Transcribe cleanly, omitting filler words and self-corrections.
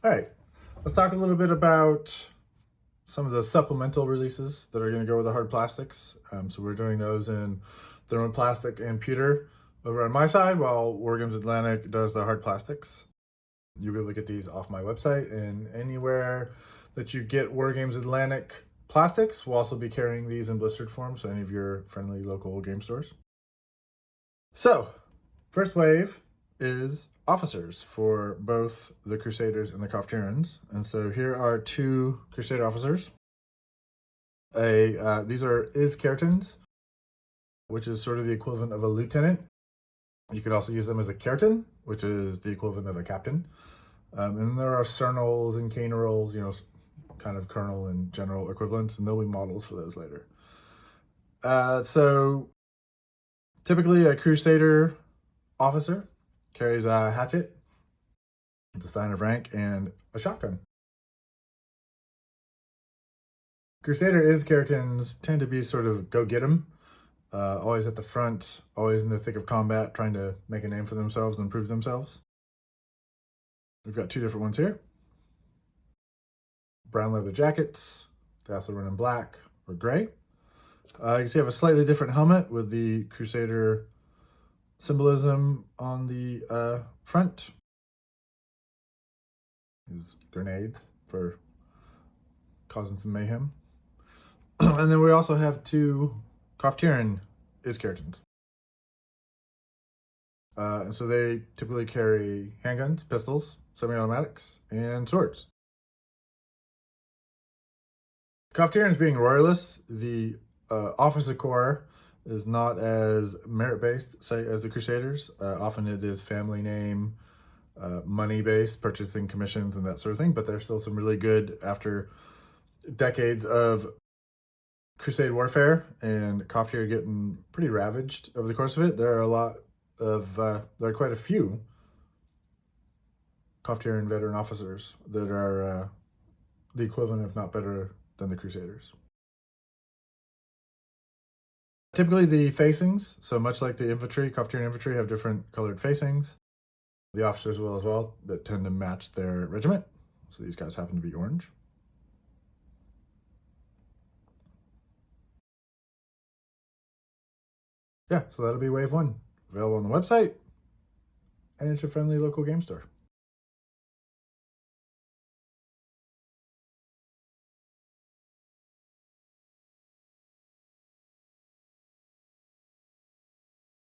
All right, let's talk a little bit about some of the supplemental releases that are going to go with the hard plastics. So we're doing those in thermoplastic and pewter over on my side, while Wargames Atlantic does the hard plastics. You'll be able to get these off my website, and anywhere that you get Wargames Atlantic plastics will also be carrying these in blistered form, so any of your friendly local game stores. So, first wave is officers for both the Crusaders and the Coftyrans. And so here are two Crusader officers. These are Is-Caretons, which is sort of the equivalent of a lieutenant. You could also use them as a Careton, which is the equivalent of a captain. And there are Cernals and Canerals, kind of colonel and general equivalents, and there'll be models for those later. So typically a Crusader officer carries a hatchet, it's a sign of rank, and a shotgun. Crusader Is-Caretons tend to be sort of go-get-em, always at the front, always in the thick of combat, trying to make a name for themselves and prove themselves. We've got two different ones here. Brown leather jackets. They also run in black or gray. You can see I have a slightly different helmet with the Crusader symbolism on the front. These grenades for causing some mayhem. And then we also have two Coftyran Is-Caretons. And so they typically carry handguns, pistols, semi-automatics, and swords. Coftyrans being royalists, the officer corps is not as merit-based, say, as the Crusaders. Often it is family name, money-based, purchasing commissions and that sort of thing, but there's still some really good, after decades of Crusade warfare and Coftyr getting pretty ravaged over the course of it, there are quite a few Coftyran veteran officers that are the equivalent, if not better, than the Crusaders. Typically the facings, so much like the infantry, Coftyran infantry have different colored facings. The officers will as well, that tend to match their regiment. So these guys happen to be orange. Yeah, so that'll be wave one. Available on the website and at your friendly local game store.